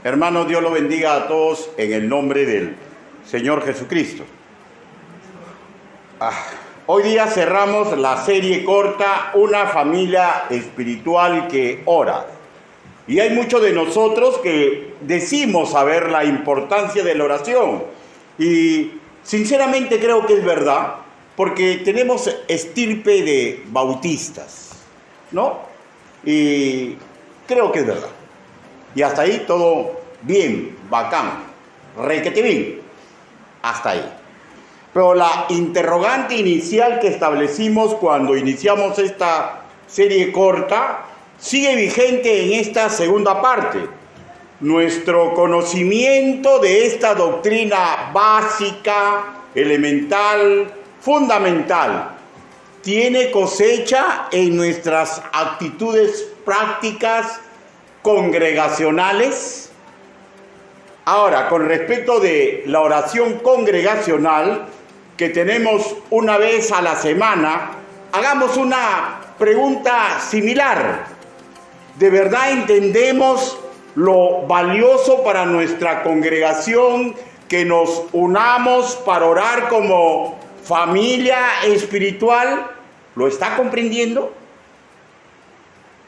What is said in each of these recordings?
Hermanos, Dios los bendiga a todos en el nombre del Señor Jesucristo. Hoy día cerramos la serie corta, Una familia espiritual que ora. Y hay muchos de nosotros que decimos saber la importancia de la oración. Y sinceramente creo que es verdad, porque tenemos estirpe de bautistas, ¿no? Y creo que es verdad. Y hasta ahí todo bien, bacán, requete bien, hasta ahí. Pero la interrogante inicial que establecimos cuando iniciamos esta serie corta sigue vigente en esta segunda parte. Nuestro conocimiento de esta doctrina básica, elemental, fundamental, tiene cosecha en nuestras actitudes prácticas congregacionales. Ahora, con respecto de la oración congregacional que tenemos una vez a la semana, hagamos una pregunta similar. ¿De verdad entendemos lo valioso para nuestra congregación que nos unamos para orar como familia espiritual? ¿Lo está comprendiendo?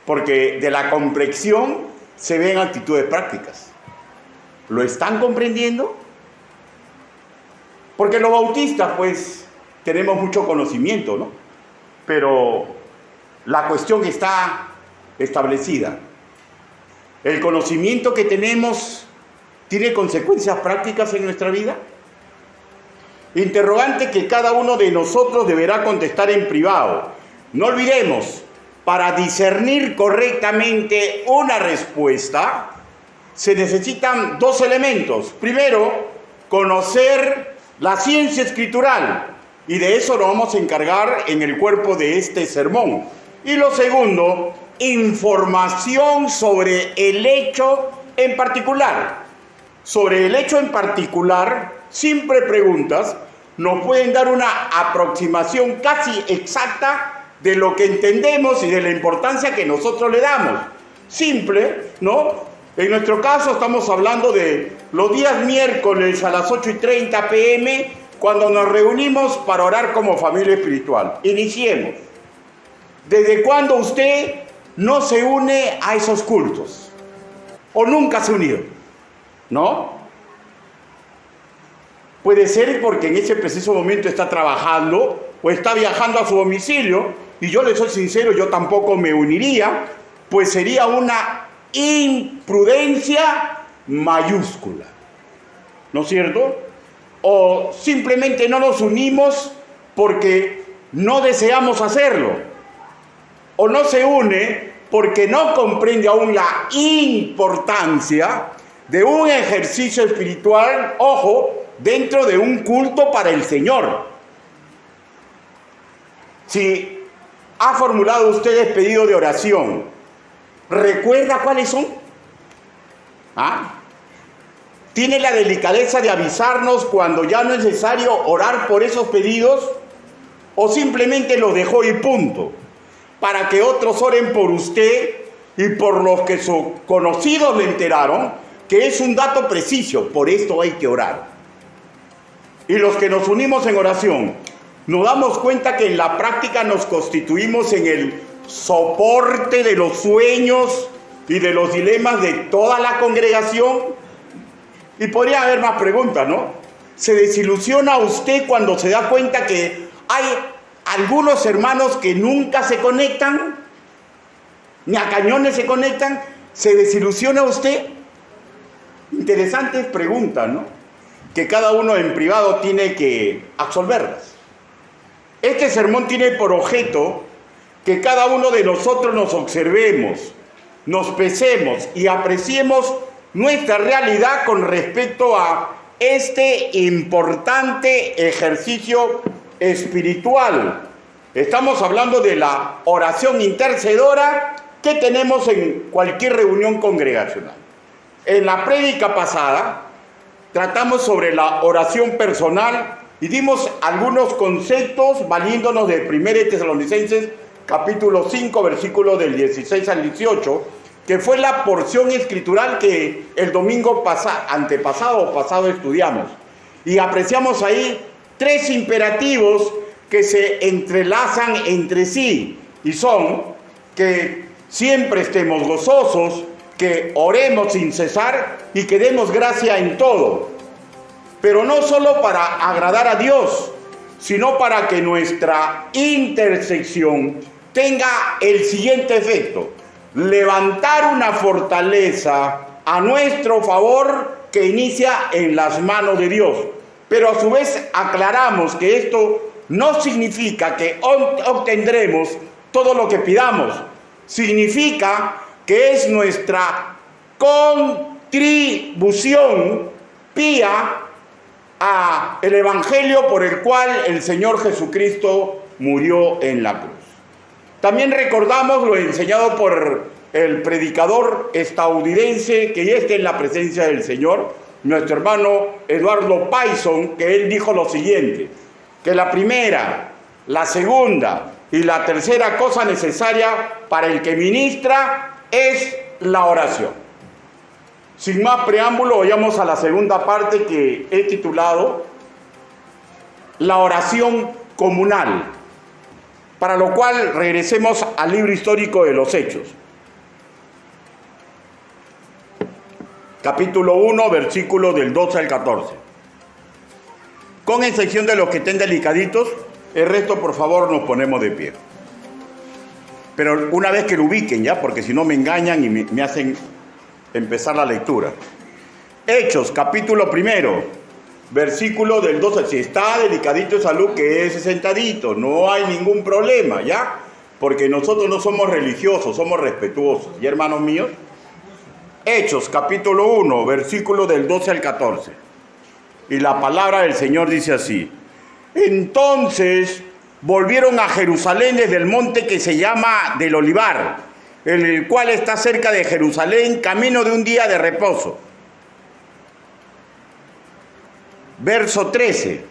Porque de la comprensión se ven actitudes prácticas. ¿Lo están comprendiendo? Porque los bautistas, pues, tenemos mucho conocimiento, ¿no? Pero la cuestión está establecida. ¿El conocimiento que tenemos tiene consecuencias prácticas en nuestra vida? Interrogante que cada uno de nosotros deberá contestar en privado. No olvidemos, para discernir correctamente una respuesta, se necesitan dos elementos. Primero, conocer la ciencia escritural, y de eso nos vamos a encargar en el cuerpo de este sermón. Y lo segundo, información sobre el hecho en particular. Sobre el hecho en particular, simple preguntas nos pueden dar una aproximación casi exacta de lo que entendemos y de la importancia que nosotros le damos. Simple, ¿no? En nuestro caso estamos hablando de los días miércoles a las 8:30 p.m. cuando nos reunimos para orar como familia espiritual. Iniciemos. ¿Desde cuándo usted no se une a esos cultos? ¿O nunca se ha unido? ¿No? Puede ser porque en ese preciso momento está trabajando o está viajando a su domicilio, y yo le soy sincero, yo tampoco me uniría, pues sería una imprudencia mayúscula, ¿no es cierto? O simplemente no nos unimos porque no deseamos hacerlo, o no se une porque no comprende aún la importancia de un ejercicio espiritual, ojo, dentro de un culto para el Señor. Si ha formulado usted pedido de oración, ¿recuerda cuáles son? ¿Tiene la delicadeza de avisarnos cuando ya no es necesario orar por esos pedidos? ¿O simplemente los dejó y punto? Para que otros oren por usted y por los que sus conocidos le enteraron, que es un dato preciso, por esto hay que orar. Y los que nos unimos en oración, nos damos cuenta que en la práctica nos constituimos en el soporte de los sueños y de los dilemas de toda la congregación. Y podría haber más preguntas, ¿no? ¿Se desilusiona usted cuando se da cuenta que hay algunos hermanos que nunca se conectan? Ni a cañones se conectan. ¿Se desilusiona usted? Interesantes preguntas, ¿no? Que cada uno en privado tiene que absolverlas. Este sermón tiene por objeto que cada uno de nosotros nos observemos, nos pesemos y apreciemos nuestra realidad con respecto a este importante ejercicio espiritual. Estamos hablando de la oración intercedora que tenemos en cualquier reunión congregacional. En la prédica pasada tratamos sobre la oración personal y dimos algunos conceptos valiéndonos de 1 Tesalonicenses capítulo 5, versículos del 16 al 18, que fue la porción escritural que el domingo antepasado o pasado estudiamos. Y apreciamos ahí 3 imperativos que se entrelazan entre sí, y son que siempre estemos gozosos, que oremos sin cesar y que demos gracia en todo. Pero no solo para agradar a Dios, sino para que nuestra intersección tenga el siguiente efecto: levantar una fortaleza a nuestro favor que inicia en las manos de Dios. Pero a su vez aclaramos que esto no significa que obtendremos todo lo que pidamos. Significa que es nuestra contribución pía a el evangelio por el cual el Señor Jesucristo murió en la cruz. También recordamos lo enseñado por el predicador estadounidense que ya está en la presencia del Señor, nuestro hermano Eduardo Payson, que él dijo lo siguiente: que la primera, la segunda y la tercera cosa necesaria para el que ministra es la oración. Sin más preámbulo, vayamos a la segunda parte que he titulado La oración comunal, para lo cual regresemos al libro histórico de los Hechos. Capítulo 1, versículos del 12 al 14. Con excepción de los que estén delicaditos, el resto por favor nos ponemos de pie. Pero una vez que lo ubiquen ya, porque si no me engañan y me hacen empezar la lectura. Hechos, capítulo 1, versículo del 12. Si está delicadito de salud, que es sentadito, no hay ningún problema, ¿ya? Porque nosotros no somos religiosos, somos respetuosos. ¿Y hermanos míos? Hechos, capítulo 1, versículo del 12 al 14. Y la palabra del Señor dice así: entonces volvieron a Jerusalén desde el monte que se llama del Olivar, el cual está cerca de Jerusalén, camino de un día de reposo. Verso 13.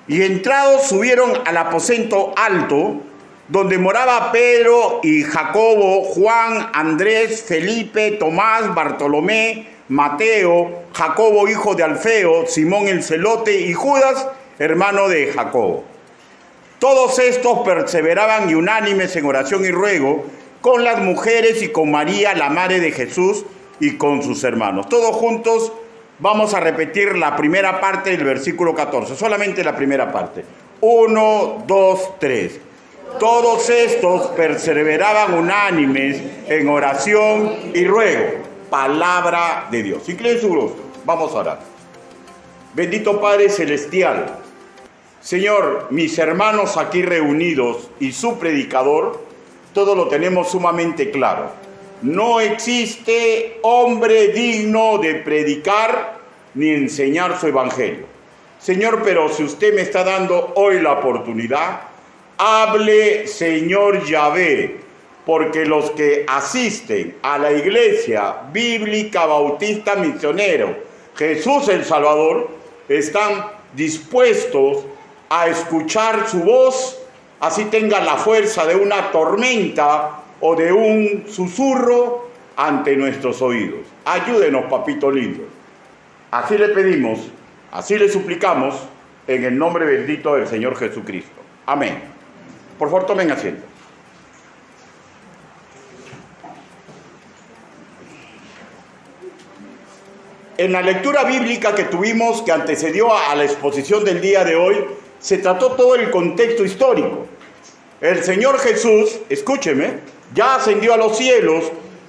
Y entrados subieron al aposento alto, donde moraba Pedro y Jacobo, Juan, Andrés, Felipe, Tomás, Bartolomé, Mateo, Jacobo hijo de Alfeo, Simón el celote y Judas, hermano de Jacobo. Todos estos perseveraban y unánimes en oración y ruego con las mujeres y con María, la madre de Jesús, y con sus hermanos. Todos juntos vamos a repetir la primera parte del versículo 14, solamente la primera parte. 1, 2, 3. Todos estos perseveraban unánimes en oración y ruego. Palabra de Dios. Inclinen su rostro. Vamos a orar. Bendito Padre Celestial, Señor, mis hermanos aquí reunidos y su predicador, todo lo tenemos sumamente claro. No existe hombre digno de predicar ni enseñar su evangelio. Señor, pero si usted me está dando hoy la oportunidad, hable, Señor Yahvé, porque los que asisten a la Iglesia Bíblica Bautista Misionero Jesús el Salvador están dispuestos a escuchar su voz, así tenga la fuerza de una tormenta o de un susurro ante nuestros oídos. Ayúdenos, papito lindo. Así le pedimos, así le suplicamos, en el nombre bendito del Señor Jesucristo. Amén. Por favor, tomen asiento. En la lectura bíblica que tuvimos, que antecedió a la exposición del día de hoy, se trató todo el contexto histórico. El Señor Jesús, escúcheme, ya ascendió a los cielos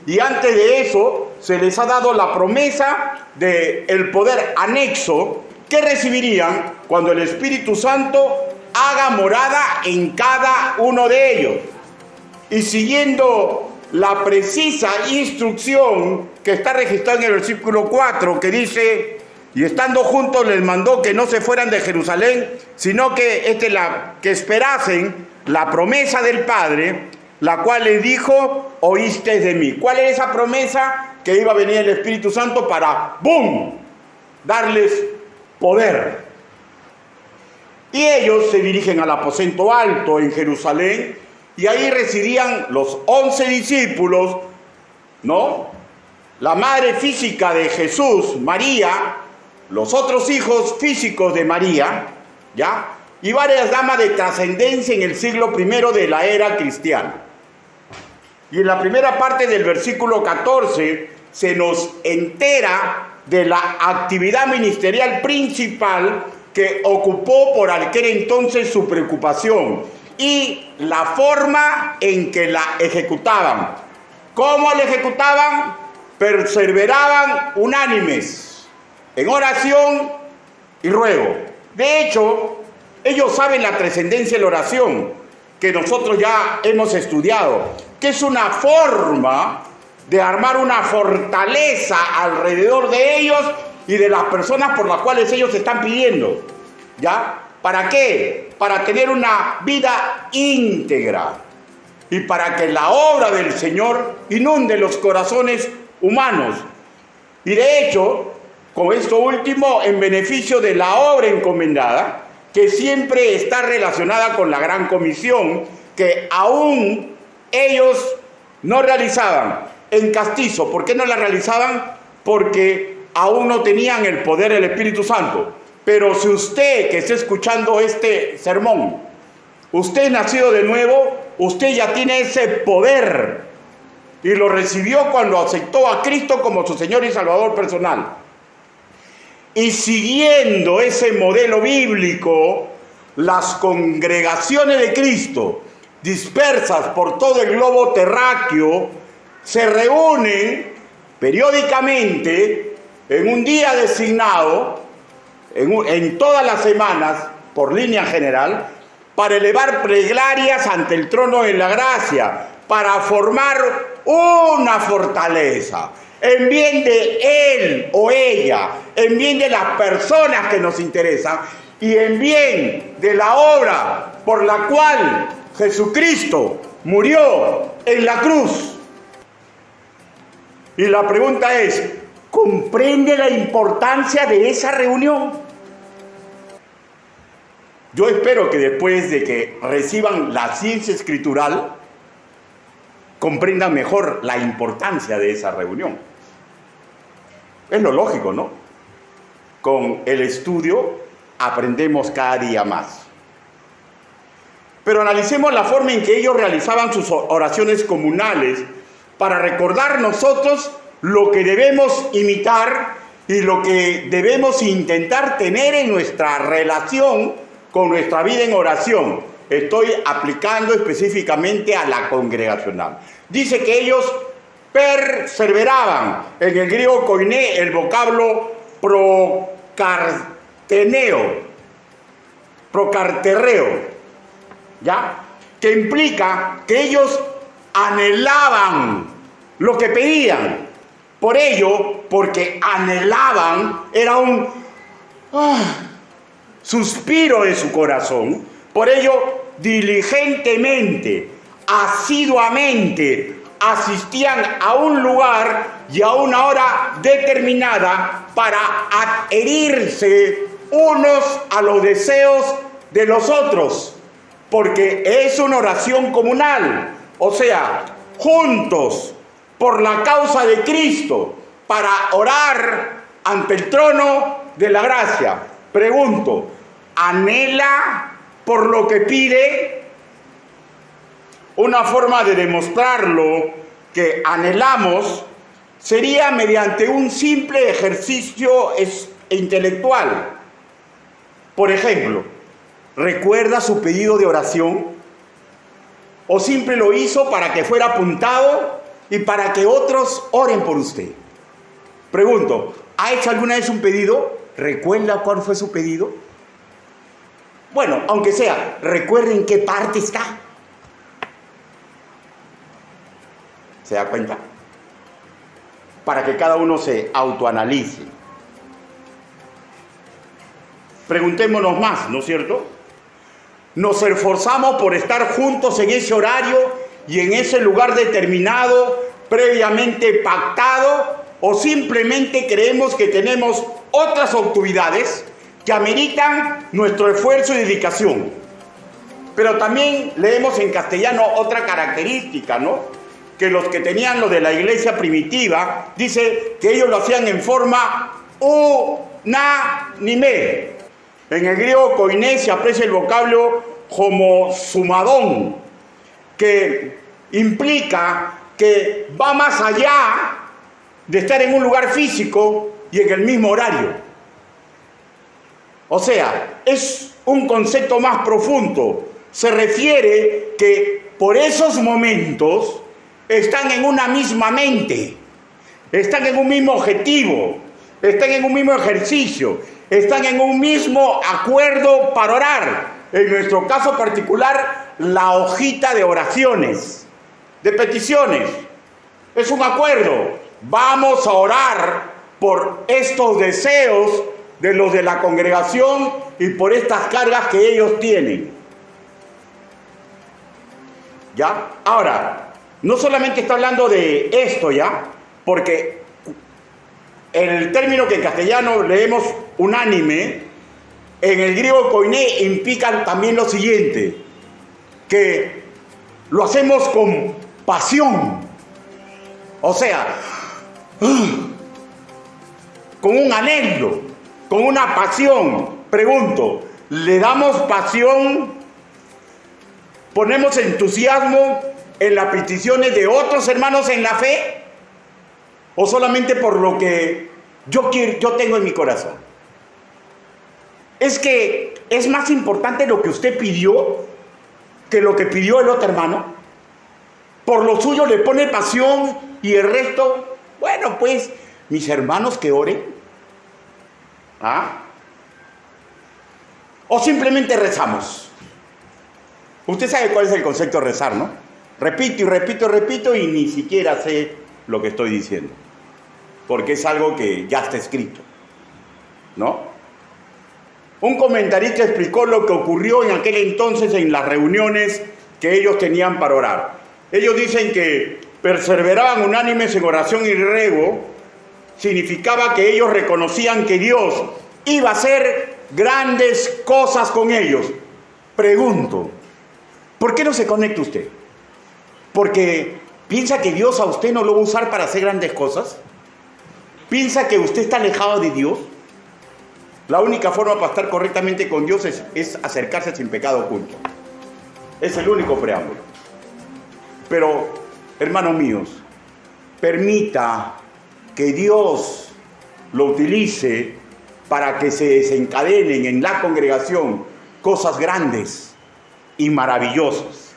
y antes de eso se les ha dado la promesa del poder anexo que recibirían cuando el Espíritu Santo haga morada en cada uno de ellos. Y siguiendo la precisa instrucción que está registrada en el versículo 4, que dice: y estando juntos les mandó que no se fueran de Jerusalén, sino que esperasen la promesa del Padre, la cual les dijo: oíste de mí. ¿Cuál era esa promesa? Que iba a venir el Espíritu Santo para ¡bum!, darles poder. Y ellos se dirigen al aposento alto en Jerusalén, y ahí residían los 11 discípulos ¿no? La madre física de Jesús, María, los otros hijos físicos de María, ¿ya? Y varias damas de trascendencia en el siglo I de la era cristiana. Y en la primera parte del versículo 14 se nos entera de la actividad ministerial principal que ocupó por aquel entonces su preocupación y la forma en que la ejecutaban. ¿Cómo la ejecutaban? Perseveraban unánimes en oración y ruego. De hecho, ellos saben la trascendencia de la oración, que nosotros ya hemos estudiado, que es una forma de armar una fortaleza alrededor de ellos y de las personas por las cuales ellos están pidiendo. ¿Ya? ¿Para qué? Para tener una vida íntegra y para que la obra del Señor inunde los corazones humanos. Y de hecho, con esto último, en beneficio de la obra encomendada, que siempre está relacionada con la gran comisión, que aún ellos no realizaban en castizo. ¿Por qué no la realizaban? Porque aún no tenían el poder del Espíritu Santo. Pero si usted que está escuchando este sermón, usted es nacido de nuevo, usted ya tiene ese poder y lo recibió cuando aceptó a Cristo como su Señor y Salvador personal. Y siguiendo ese modelo bíblico, las congregaciones de Cristo dispersas por todo el globo terráqueo se reúnen periódicamente en un día designado, en todas las semanas, por línea general, para elevar plegarias ante el trono de la gracia, para formar una fortaleza, en bien de él o ella, en bien de las personas que nos interesan y en bien de la obra por la cual Jesucristo murió en la cruz. Y la pregunta es, ¿comprende la importancia de esa reunión? Yo espero que después de que reciban la ciencia escritural, comprendan mejor la importancia de esa reunión. Es lo lógico, ¿no? Con el estudio aprendemos cada día más. Pero analicemos la forma en que ellos realizaban sus oraciones comunales para recordar nosotros lo que debemos imitar y lo que debemos intentar tener en nuestra relación con nuestra vida en oración. Estoy aplicando específicamente a la congregacional. Dice que ellos perseveraban. En el griego koiné, el vocablo procarterreo, ¿ya? Que implica que ellos anhelaban lo que pedían. Por ello, porque anhelaban, era un suspiro de su corazón. Por ello, diligentemente, asiduamente, asistían a un lugar y a una hora determinada para adherirse unos a los deseos de los otros, porque es una oración comunal, o sea, juntos por la causa de Cristo, para orar ante el trono de la gracia. Pregunto, ¿anhela por lo que pide? Una forma de demostrarlo que anhelamos sería mediante un simple ejercicio intelectual. Por ejemplo, ¿recuerda su pedido de oración? ¿O siempre lo hizo para que fuera apuntado y para que otros oren por usted? Pregunto, ¿ha hecho alguna vez un pedido? ¿Recuerda cuál fue su pedido? Bueno, aunque sea, ¿recuerda en qué parte está? ¿Se da cuenta? Para que cada uno se autoanalice. Preguntémonos más, ¿no es cierto? ¿Nos esforzamos por estar juntos en ese horario y en ese lugar determinado, previamente pactado, o simplemente creemos que tenemos otras actividades que ameritan nuestro esfuerzo y dedicación? Pero también leemos en castellano otra característica, ¿no? que los que tenían lo de la iglesia primitiva, dice que ellos lo hacían en forma unánime. En el griego koiné se aprecia el vocablo homosumadón, que implica que va más allá de estar en un lugar físico y en el mismo horario. O sea, es un concepto más profundo. Se refiere que por esos momentos están en una misma mente, están en un mismo objetivo, están en un mismo ejercicio, están en un mismo acuerdo para orar. En nuestro caso particular, la hojita de oraciones, de peticiones. Es un acuerdo. Vamos a orar por estos deseos de los de la congregación y por estas cargas que ellos tienen. ¿Ya? Ahora, no solamente está hablando de esto, ¿ya? Porque el término que en castellano leemos unánime, en el griego koiné implica también lo siguiente, que lo hacemos con pasión. O sea, con un anhelo, con una pasión. Pregunto, ¿le damos pasión? ¿Ponemos entusiasmo en las peticiones de otros hermanos en la fe? ¿O solamente por lo que yo tengo en mi corazón? Es que es más importante lo que usted pidió que lo que pidió el otro hermano. Por lo suyo le pone pasión y el resto, bueno, pues, mis hermanos que oren. ¿Ah? O simplemente rezamos. Usted sabe cuál es el concepto de rezar, ¿no? Repito y repito y repito y ni siquiera sé lo que estoy diciendo. Porque es algo que ya está escrito, ¿no? Un comentarista explicó lo que ocurrió en aquel entonces en las reuniones que ellos tenían para orar. Ellos dicen que perseveraban unánimes en oración y ruego, significaba que ellos reconocían que Dios iba a hacer grandes cosas con ellos. Pregunto, ¿por qué no se conecta usted? ¿Porque piensa que Dios a usted no lo va a usar para hacer grandes cosas? ¿Piensa que usted está alejado de Dios? La única forma para estar correctamente con Dios es acercarse sin pecado oculto. Es el único preámbulo. Pero, hermanos míos, permita que Dios lo utilice para que se desencadenen en la congregación cosas grandes y maravillosas.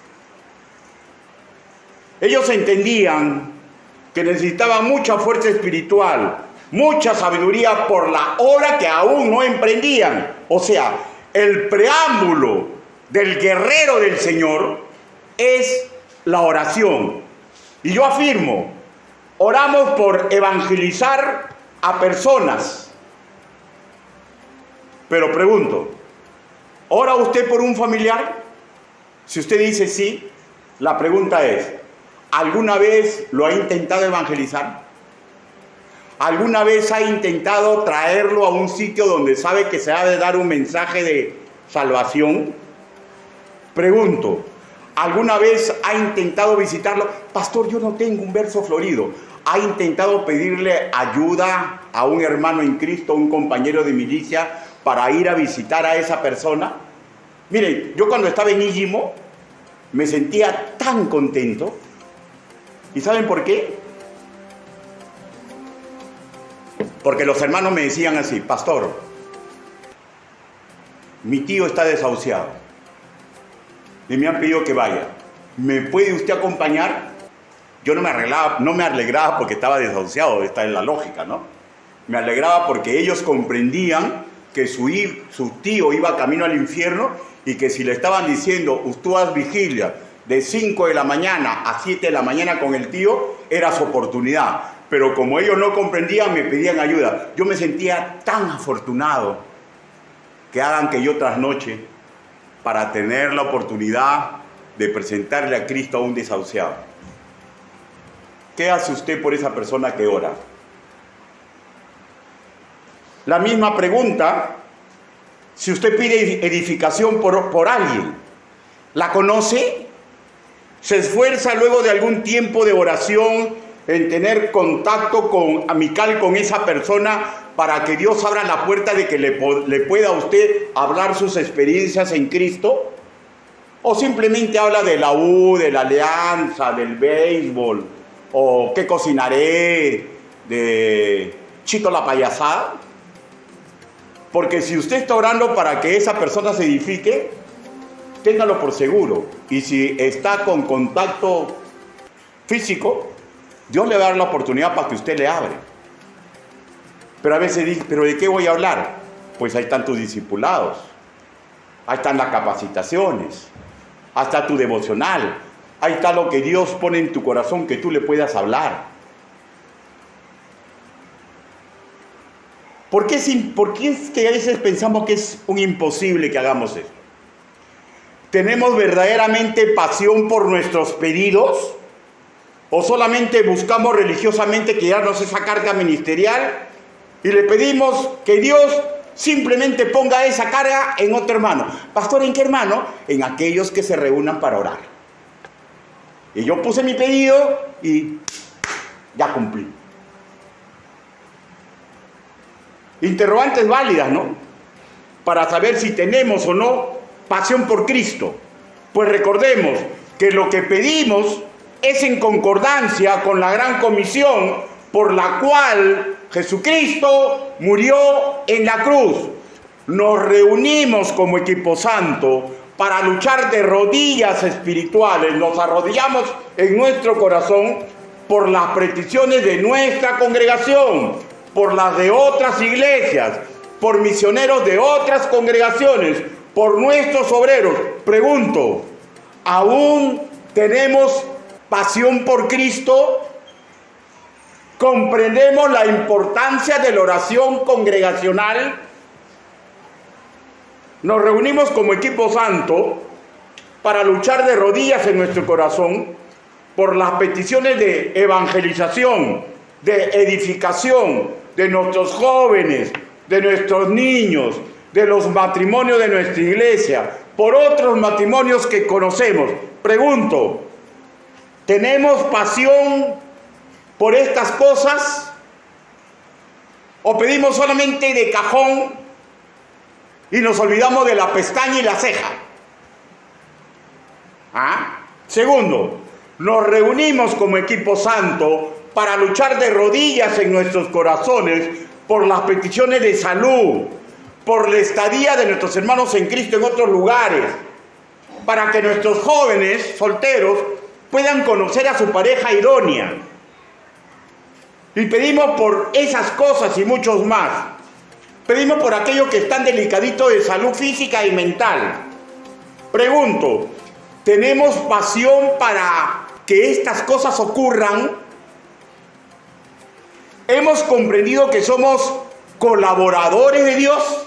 Ellos entendían que necesitaban mucha fuerza espiritual, mucha sabiduría por la obra que aún no emprendían. O sea, el preámbulo del guerrero del Señor es la oración. Y yo afirmo, oramos por evangelizar a personas. Pero pregunto, ¿ora usted por un familiar? Si usted dice sí, la pregunta es, ¿alguna vez lo ha intentado evangelizar? ¿Alguna vez ha intentado traerlo a un sitio donde sabe que se ha de dar un mensaje de salvación? Pregunto, ¿alguna vez ha intentado visitarlo? Pastor, yo no tengo un verso florido. ¿Ha intentado pedirle ayuda a un hermano en Cristo, un compañero de milicia, para ir a visitar a esa persona? Miren, yo cuando estaba en Íllimo me sentía tan contento. ¿Y saben por qué? Porque los hermanos me decían así, pastor, mi tío está desahuciado y me han pedido que vaya. ¿Me puede usted acompañar? Yo no me alegraba porque estaba desahuciado, esta es la lógica, ¿no? Me alegraba porque ellos comprendían que su tío iba camino al infierno y que si le estaban diciendo, tú haz vigilia de 5 de la mañana a 7 de la mañana con el tío, era su oportunidad. Pero como ellos no comprendían, me pedían ayuda. Yo me sentía tan afortunado que hagan que yo trasnoche para tener la oportunidad de presentarle a Cristo a un desahuciado. ¿Qué hace usted por esa persona que ora? La misma pregunta, si usted pide edificación por alguien, ¿la conoce? Se esfuerza luego de algún tiempo de oración en tener contacto amical con esa persona para que Dios abra la puerta de que le pueda a usted hablar sus experiencias en Cristo. O simplemente habla de la U, de la alianza, del béisbol, o qué cocinaré, de Chito la payasada. Porque si usted está orando para que esa persona se edifique, téngalo por seguro. Y si está con contacto físico, Dios le va a dar la oportunidad para que usted le abre. Pero a veces dice, ¿pero de qué voy a hablar? Pues ahí están tus discipulados, ahí están las capacitaciones, ahí está tu devocional, ahí está lo que Dios pone en tu corazón que tú le puedas hablar. ¿Por qué es que a veces pensamos que es un imposible que hagamos esto? ¿Tenemos verdaderamente pasión por nuestros pedidos? ¿O solamente buscamos religiosamente quitarnos esa carga ministerial y le pedimos que Dios simplemente ponga esa carga en otro hermano? Pastor, ¿en qué hermano? En aquellos que se reúnan para orar. Y yo puse mi pedido y ya cumplí. Interrogantes válidas, ¿no? Para saber si tenemos o no pasión por Cristo. Pues recordemos que lo que pedimos es en concordancia con la gran comisión por la cual Jesucristo murió en la cruz. Nos reunimos como equipo santo para luchar de rodillas espirituales. Nos arrodillamos en nuestro corazón por las peticiones de nuestra congregación, por las de otras iglesias, por misioneros de otras congregaciones, por nuestros obreros. Pregunto, ¿aún tenemos pasión por Cristo? ¿Comprendemos la importancia de la oración congregacional? Nos reunimos como equipo santo para luchar de rodillas en nuestro corazón por las peticiones de evangelización, de edificación de nuestros jóvenes, de nuestros niños, de los matrimonios de nuestra iglesia, por otros matrimonios que conocemos. Pregunto, ¿tenemos pasión por estas cosas? ¿O pedimos solamente de cajón y nos olvidamos de la pestaña y la ceja? Segundo, nos reunimos como equipo santo para luchar de rodillas en nuestros corazones por las peticiones de salud, por la estadía de nuestros hermanos en Cristo en otros lugares, para que nuestros jóvenes solteros puedan conocer a su pareja idónea. Y pedimos por esas cosas y muchos más. Pedimos por aquellos que están delicaditos de salud física y mental. Pregunto, ¿tenemos pasión para que estas cosas ocurran? ¿Hemos comprendido que somos colaboradores de Dios?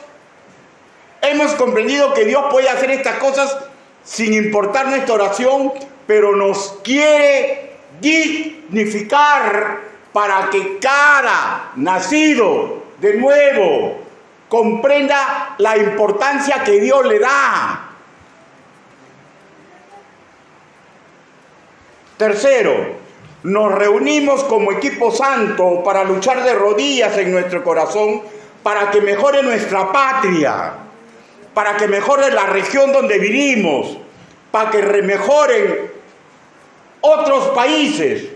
¿Hemos comprendido que Dios puede hacer estas cosas sin importar nuestra oración, pero nos quiere dignificar para que cada nacido de nuevo comprenda la importancia que Dios le da? Tercero, nos reunimos como equipo santo para luchar de rodillas en nuestro corazón para que mejore nuestra patria, para que mejore la región donde vivimos, para que mejoren otros países.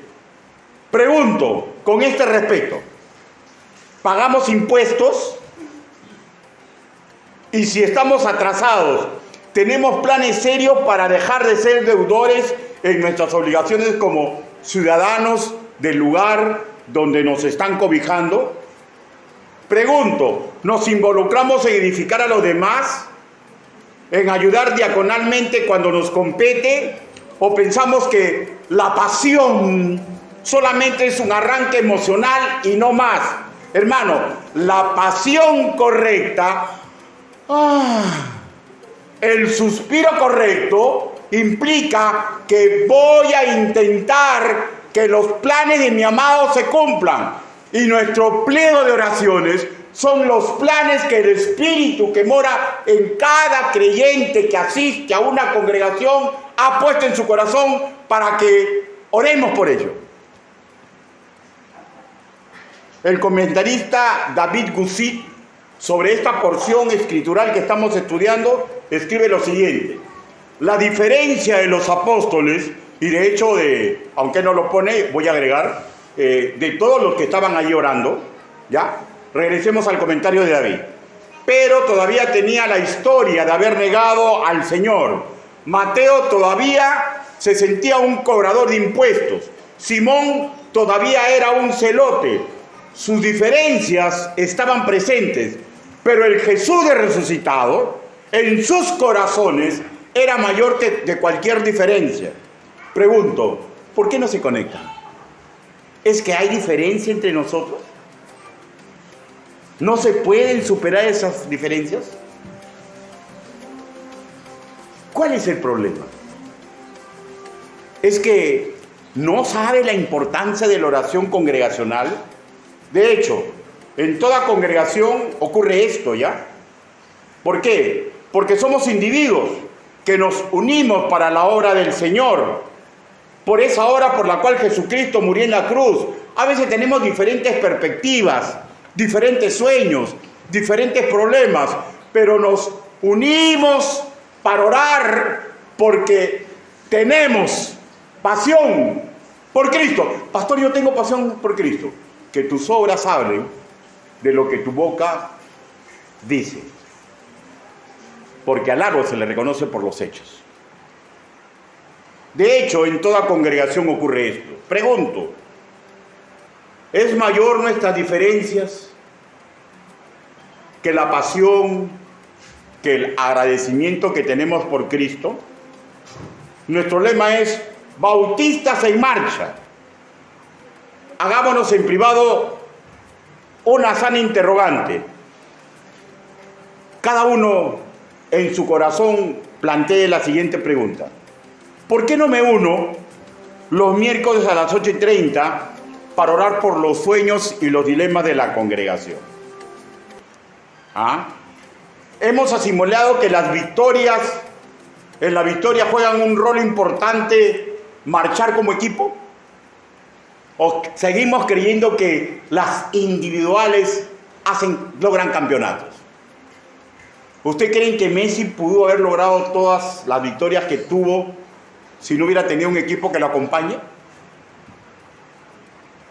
Pregunto, con este respeto, ¿pagamos impuestos? Y si estamos atrasados, ¿tenemos planes serios para dejar de ser deudores en nuestras obligaciones como ciudadanos del lugar donde nos están cobijando? Pregunto, ¿nos involucramos en edificar a los demás? ¿En ayudar diaconalmente cuando nos compete? ¿O pensamos que la pasión solamente es un arranque emocional y no más? Hermano, la pasión correcta, el suspiro correcto, implica que voy a intentar que los planes de mi amado se cumplan. Y nuestro pliego de oraciones son los planes que el Espíritu que mora en cada creyente que asiste a una congregación ha puesto en su corazón para que oremos por ello. El comentarista David Gusit, sobre esta porción escritural que estamos estudiando, escribe lo siguiente: la diferencia de los apóstoles, y de hecho, aunque no lo pone, voy a agregar, de todos los que estaban allí orando, ¿ya? Regresemos al comentario de David. Pero todavía tenía la historia de haber negado al Señor. Mateo todavía se sentía un cobrador de impuestos. Simón todavía era un celote. Sus diferencias estaban presentes, pero el Jesús de resucitado, en sus corazones, era mayor que de cualquier diferencia. Pregunto, ¿por qué no se conectan? ¿Es que hay diferencia entre nosotros? ¿No se pueden superar esas diferencias? ¿Cuál es el problema? ¿Es que no sabe la importancia de la oración congregacional? De hecho, en toda congregación ocurre esto, ¿ya? ¿Por qué? Porque somos individuos que nos unimos para la obra del Señor, por esa obra por la cual Jesucristo murió en la cruz. A veces tenemos diferentes perspectivas, diferentes sueños, diferentes problemas, pero nos unimos para orar porque tenemos pasión por Cristo. Pastor, yo tengo pasión por Cristo. Que tus obras hablen de lo que tu boca dice. Porque al árbol se le reconoce por los hechos. De hecho, en toda congregación ocurre esto. Pregunto, ¿es mayor nuestras diferencias que la pasión, que el agradecimiento que tenemos por Cristo? Nuestro lema es bautistas en marcha. Hagámonos en privado una sana interrogante. Cada uno en su corazón plantee la siguiente pregunta: ¿por qué no me uno los miércoles a las 8:30 para orar por los sueños y los dilemas de la congregación? ¿Ah? Hemos asimilado que las victorias, en la victoria juegan un rol importante marchar como equipo. ¿O seguimos creyendo que las individuales logran campeonatos? ¿Usted cree que Messi pudo haber logrado todas las victorias que tuvo si no hubiera tenido un equipo que lo acompañe?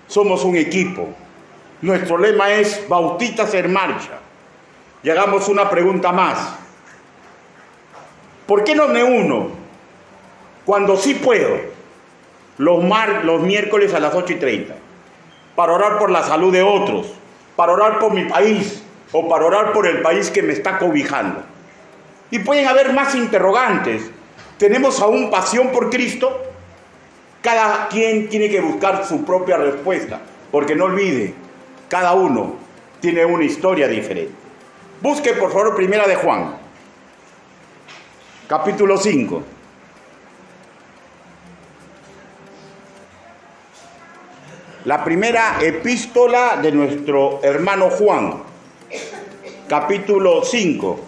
Somos un equipo. Nuestro lema es bautistas en marcha. Y hagamos una pregunta más. ¿Por qué no me uno cuando sí puedo los miércoles a las 8:30 para orar por la salud de otros, para orar por mi país o para orar por el país que me está cobijando? Y pueden haber más interrogantes. ¿Tenemos aún pasión por Cristo? Cada quien tiene que buscar su propia respuesta, porque no olvide, cada uno tiene una historia diferente. Busque por favor Primera de Juan, capítulo 5. La primera epístola de nuestro hermano Juan, capítulo 5,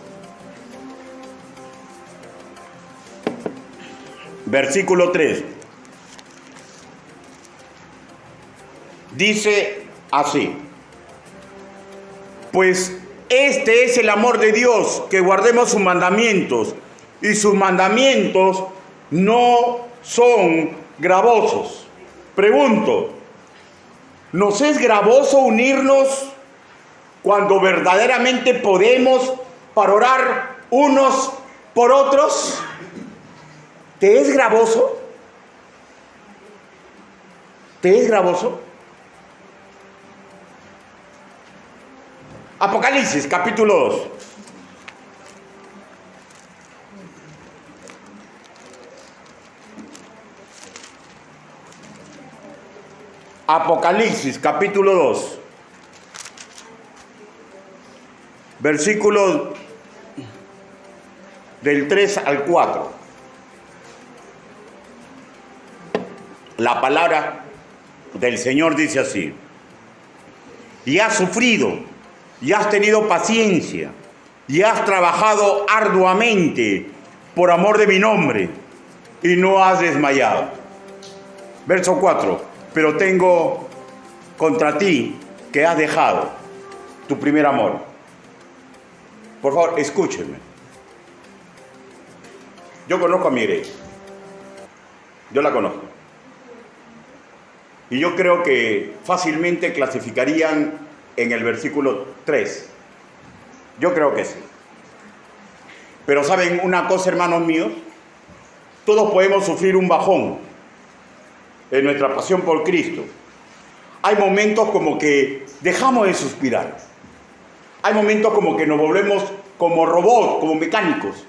versículo 3. Dice así: pues este es el amor de Dios, que guardemos sus mandamientos, y sus mandamientos no son gravosos. Pregunto, ¿nos es gravoso unirnos cuando verdaderamente podemos para orar unos por otros? ¿Te es gravoso? ¿Te es gravoso? Apocalipsis, capítulo 2. Apocalipsis, capítulo 2. Versículos del 3 al 4. La palabra del Señor dice así: y ha sufrido y has tenido paciencia, y has trabajado arduamente por amor de mi nombre, y no has desmayado. Verso 4. Pero tengo contra ti que has dejado tu primer amor. Por favor, escúchenme. Yo conozco a mi iglesia. Yo la conozco. Y yo creo que fácilmente clasificarían en el versículo 3. Yo creo que sí. Pero ¿saben una cosa, hermanos míos? Todos podemos sufrir un bajón en nuestra pasión por Cristo. Hay momentos como que dejamos de suspirar. Hay momentos como que nos volvemos como robots, como mecánicos.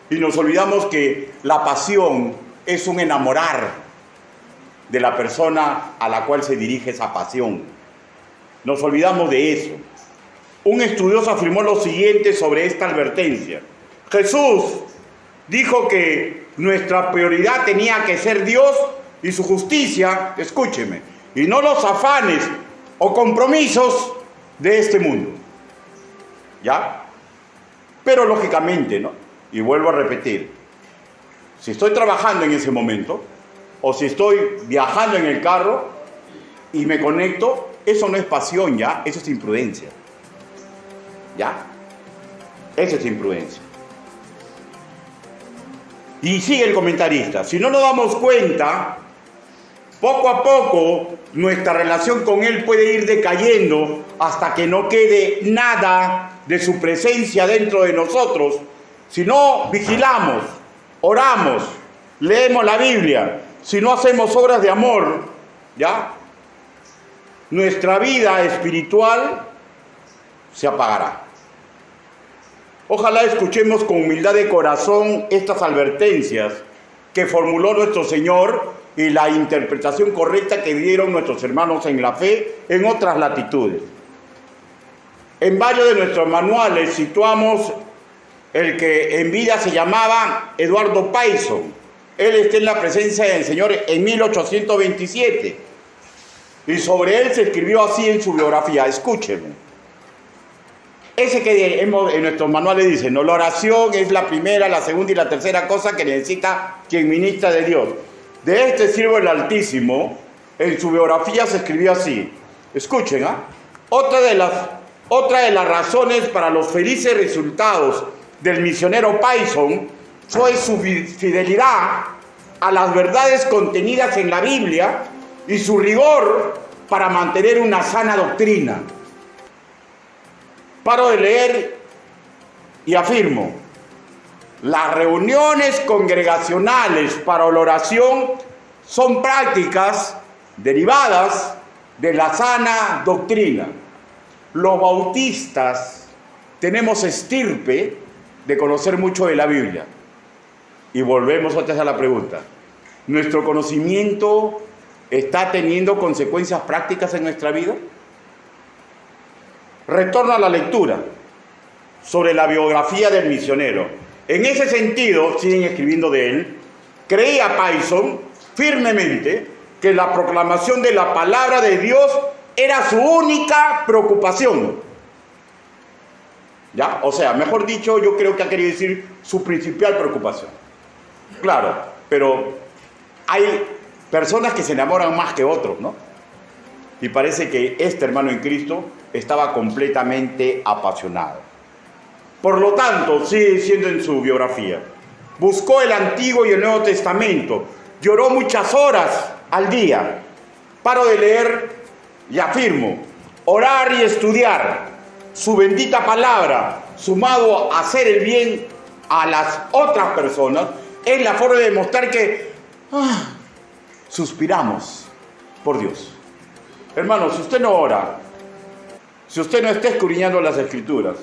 Y nos olvidamos que la pasión es un enamorar de la persona a la cual se dirige esa pasión. Nos olvidamos de eso. Un estudioso afirmó lo siguiente sobre esta advertencia. Jesús dijo que nuestra prioridad tenía que ser Dios y su justicia, escúcheme, y no los afanes o compromisos de este mundo. ¿Ya? Pero lógicamente, ¿no? Y vuelvo a repetir, si estoy trabajando en ese momento, o si estoy viajando en el carro y me conecto, eso no es pasión, ¿ya? Eso es imprudencia. ¿Ya? Eso es imprudencia. Y sigue el comentarista, si no nos damos cuenta, poco a poco nuestra relación con Él puede ir decayendo hasta que no quede nada de su presencia dentro de nosotros. Si no vigilamos, oramos, leemos la Biblia, si no hacemos obras de amor, ¿ya? Nuestra vida espiritual se apagará. Ojalá escuchemos con humildad de corazón estas advertencias que formuló nuestro Señor y la interpretación correcta que dieron nuestros hermanos en la fe en otras latitudes. En varios de nuestros manuales situamos el que en vida se llamaba Eduardo Payson. Él está en la presencia del Señor en 1827. Y sobre él se escribió así en su biografía. Escúchenme. Ese que en nuestros manuales dice, no, la oración es la primera, la segunda y la tercera cosa que necesita quien ministra de Dios. De este siervo el Altísimo, en su biografía se escribió así. Escuchen, ¿ah? Otra de las razones para los felices resultados del misionero Payson fue su fidelidad a las verdades contenidas en la Biblia y su rigor para mantener una sana doctrina. Paro de leer y afirmo, las reuniones congregacionales para la oración son prácticas derivadas de la sana doctrina. Los bautistas tenemos estirpe de conocer mucho de la Biblia. Y volvemos otra vez a la pregunta. ¿Nuestro conocimiento está teniendo consecuencias prácticas en nuestra vida? Retorno a la lectura sobre la biografía del misionero. En ese sentido, siguen escribiendo de él, creía Payson firmemente que la proclamación de la palabra de Dios era su única preocupación. ¿Ya? O sea, mejor dicho, yo creo que ha querido decir su principal preocupación. Claro, pero hay personas que se enamoran más que otros, ¿no? Y parece que este hermano en Cristo estaba completamente apasionado. Por lo tanto, sigue diciendo en su biografía, buscó el Antiguo y el Nuevo Testamento, lloró muchas horas al día. Paro de leer y afirmo, orar y estudiar su bendita palabra, sumado a hacer el bien a las otras personas, es la forma de demostrar que suspiramos por Dios. Hermano, si usted no ora, si usted no está escudriñando las Escrituras,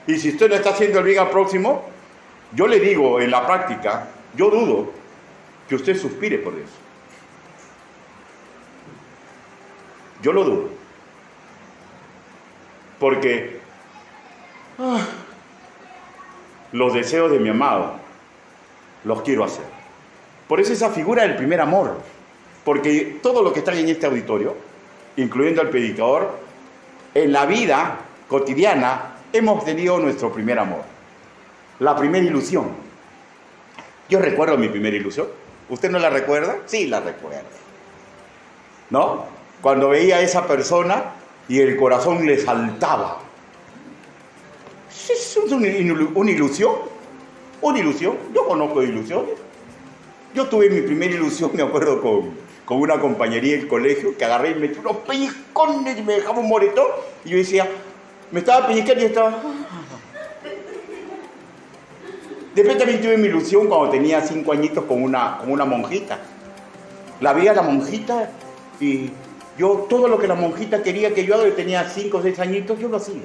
y si usted no está haciendo el bien al próximo, yo le digo en la práctica, yo dudo que usted suspire por Dios. Yo lo dudo. Porque los deseos de mi amado los quiero hacer. Por eso esa figura del primer amor. Porque todo lo que está en este auditorio, incluyendo al predicador, en la vida cotidiana hemos tenido nuestro primer amor, la primera ilusión. Yo recuerdo mi primera ilusión. ¿Usted no la recuerda? Sí, la recuerda. ¿No? Cuando veía a esa persona y el corazón le saltaba. Es una ilusión. Una ilusión. Yo conozco de ilusiones. Yo tuve mi primera ilusión, me acuerdo, con una compañería del colegio, que agarré y me echó unos pellizcones y me dejaba un moretón. Y yo decía, me estaba pellizcando y estaba... Después también tuve mi ilusión cuando tenía 5 añitos con una monjita. La vi a la monjita y yo, todo lo que la monjita quería que yo haga, yo tenía 5 o 6 añitos, yo lo hacía.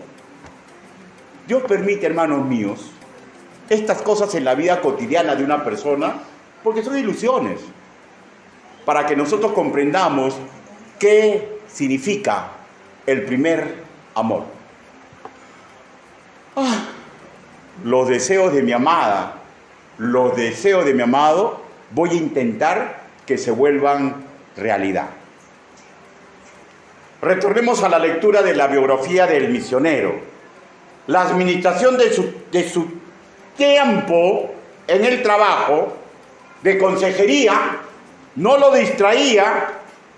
Dios permite, hermanos míos, estas cosas en la vida cotidiana de una persona, porque son ilusiones, para que nosotros comprendamos qué significa el primer amor. Los deseos de mi amada, los deseos de mi amado, voy a intentar que se vuelvan realidad. Retornemos a la lectura de la biografía del misionero. La administración de su tiempo en el trabajo de consejería no lo distraía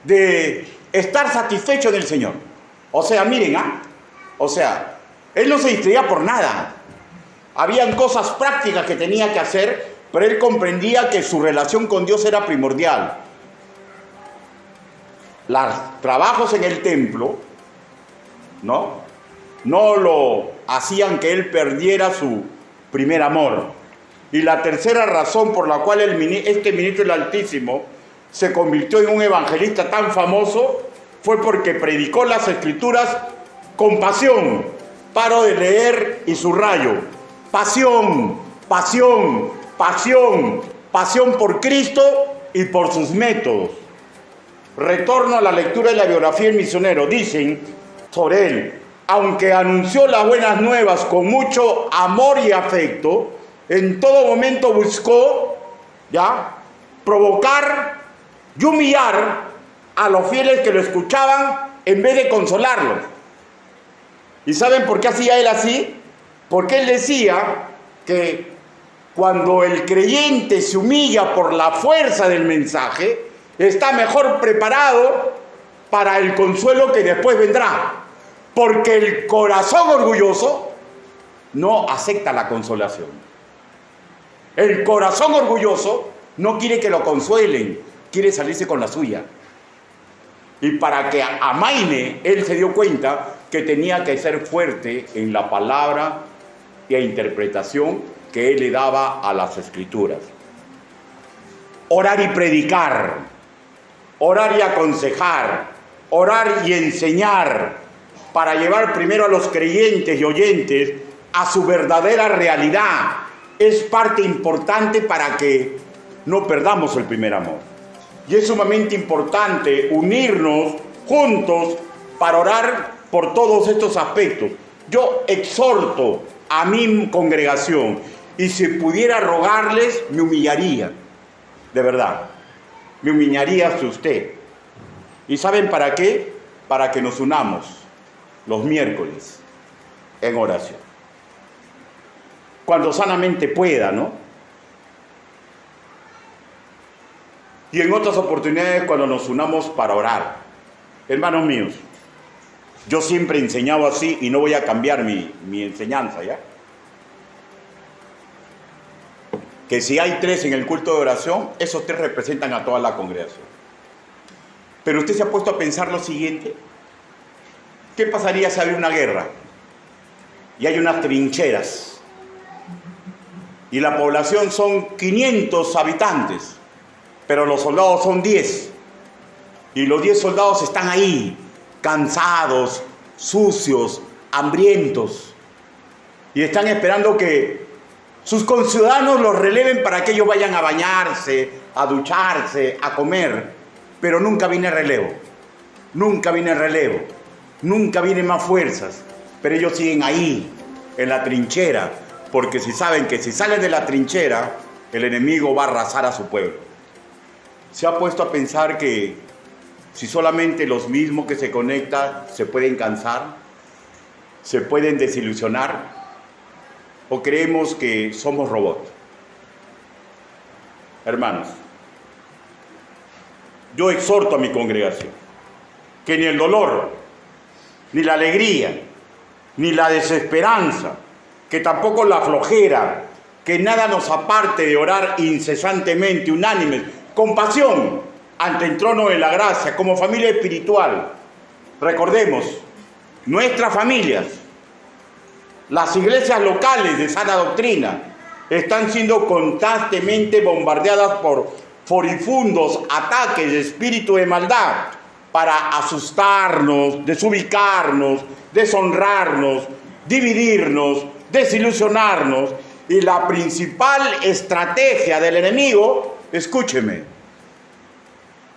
de estar satisfecho en el Señor. O sea, miren, él no se distraía por nada. Habían cosas prácticas que tenía que hacer, pero él comprendía que su relación con Dios era primordial. Los trabajos en el templo, no lo hacían que él perdiera su primer amor. Y la tercera razón por la cual este ministro del Altísimo se convirtió en un evangelista tan famoso fue porque predicó las Escrituras con pasión. Paro de leer y subrayo. Pasión, pasión, pasión, pasión por Cristo y por sus métodos. Retorno a la lectura de la biografía del misionero. Dicen sobre él, aunque anunció las buenas nuevas con mucho amor y afecto, en todo momento buscó provocar y humillar a los fieles que lo escuchaban en vez de consolarlos. ¿Y saben por qué hacía él así? Porque él decía que cuando el creyente se humilla por la fuerza del mensaje, está mejor preparado para el consuelo que después vendrá. Porque el corazón orgulloso no acepta la consolación. El corazón orgulloso no quiere que lo consuelen, quiere salirse con la suya. Y para que amaine, él se dio cuenta que tenía que ser fuerte en la palabra y interpretación que él le daba a las Escrituras. Orar y predicar, orar y aconsejar, orar y enseñar, para llevar primero a los creyentes y oyentes a su verdadera realidad, es parte importante para que no perdamos el primer amor. Y es sumamente importante unirnos juntos para orar por todos estos aspectos. Yo exhorto a mi congregación, y si pudiera rogarles, me humillaría, de verdad, me humillaría hacia usted. ¿Y saben para qué? Para que nos unamos los miércoles en oración, cuando sanamente pueda, ¿no? Y en otras oportunidades cuando nos unamos para orar. Hermanos míos, yo siempre he enseñado así y no voy a cambiar mi enseñanza, ¿ya? Que si hay 3 en el culto de oración, esos 3 representan a toda la congregación. Pero usted se ha puesto a pensar lo siguiente: ¿qué pasaría si había una guerra y hay unas trincheras y la población son 500 habitantes, pero los soldados son 10 y los 10 soldados están ahí, cansados, sucios, hambrientos, y están esperando que sus conciudadanos los releven para que ellos vayan a bañarse, a ducharse, a comer? Pero nunca viene relevo, nunca viene relevo, nunca vienen más fuerzas, pero ellos siguen ahí, en la trinchera, porque si saben que si salen de la trinchera, el enemigo va a arrasar a su pueblo. ¿Se ha puesto a pensar que si solamente los mismos que se conectan se pueden cansar? se pueden desilusionar o creemos que somos robots. Hermanos, yo exhorto a mi congregación que ni el dolor, ni la alegría, ni la desesperanza, que tampoco la flojera, que nada nos aparte de orar incesantemente, unánimes, con pasión, ante el trono de la gracia, como familia espiritual. Recordemos, nuestras familias, las iglesias locales de sana doctrina, están siendo constantemente bombardeadas por furifundos ataques de espíritu de maldad para asustarnos, desubicarnos, deshonrarnos, dividirnos, desilusionarnos. Y la principal estrategia del enemigo, escúcheme,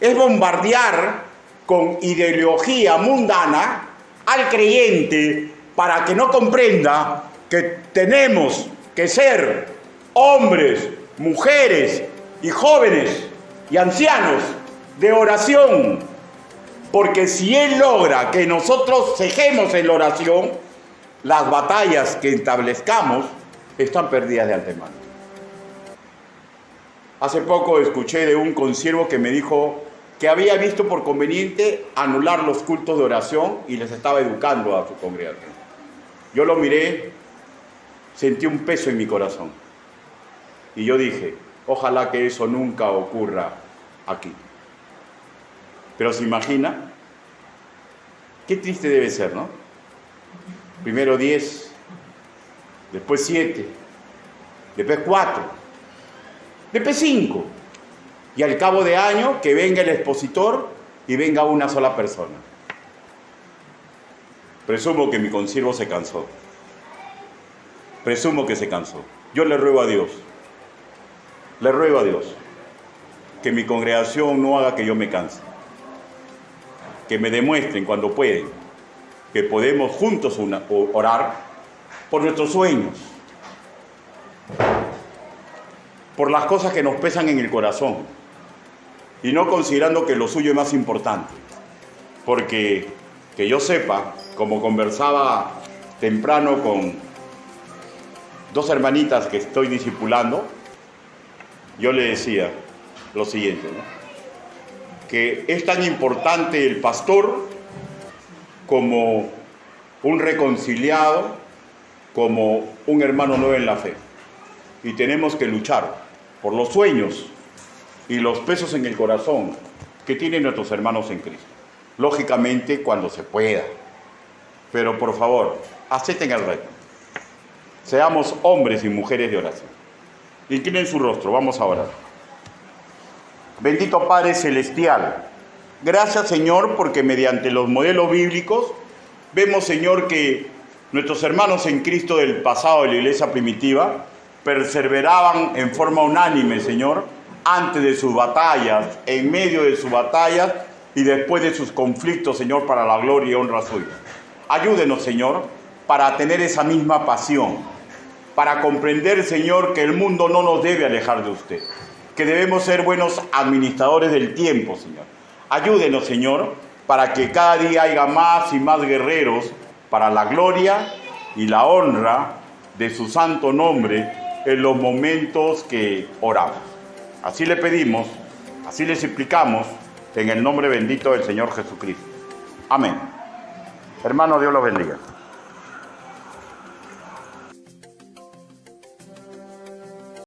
es bombardear con ideología mundana al creyente para que no comprenda que tenemos que ser hombres, mujeres y jóvenes y ancianos de oración, porque si Él logra que nosotros cejemos en la oración, las batallas que establezcamos están perdidas de antemano. Hace poco escuché de un consiervo que me dijo que había visto por conveniente anular los cultos de oración y les estaba educando a su congregación. Yo lo miré, sentí un peso en mi corazón y yo dije, ojalá que eso nunca ocurra aquí. Pero se imagina, qué triste debe ser, ¿no? Primero 10, después 7, después 4, después 5. Y al cabo de año que venga el expositor y venga una sola persona. Presumo que mi consiervo se cansó. Presumo que se cansó. Yo le ruego a Dios que mi congregación no haga que yo me canse. Que me demuestren cuando pueden que podemos juntos orar por nuestros sueños, por las cosas que nos pesan en el corazón y no considerando que lo suyo es más importante. Porque que yo sepa, como conversaba temprano con 2 hermanitas que estoy discipulando, yo le decía lo siguiente, ¿no? Que es tan importante el pastor como un reconciliado, como un hermano nuevo en la fe. Y tenemos que luchar por los sueños y los pesos en el corazón que tienen nuestros hermanos en Cristo. Lógicamente cuando se pueda. Pero por favor, acepten el reto. Seamos hombres y mujeres de oración. Inclinen su rostro, vamos a orar. Bendito Padre Celestial, gracias Señor porque mediante los modelos bíblicos vemos Señor que nuestros hermanos en Cristo del pasado de la iglesia primitiva perseveraban en forma unánime Señor, antes de sus batallas, en medio de sus batallas y después de sus conflictos Señor para la gloria y honra suya. Ayúdenos Señor para tener esa misma pasión, para comprender Señor que el mundo no nos debe alejar de usted, que debemos ser buenos administradores del tiempo, Señor. Ayúdenos, Señor, para que cada día haya más y más guerreros para la gloria y la honra de su santo nombre en los momentos que oramos. Así le pedimos, así le suplicamos, en el nombre bendito del Señor Jesucristo. Amén. Hermano, Dios los bendiga.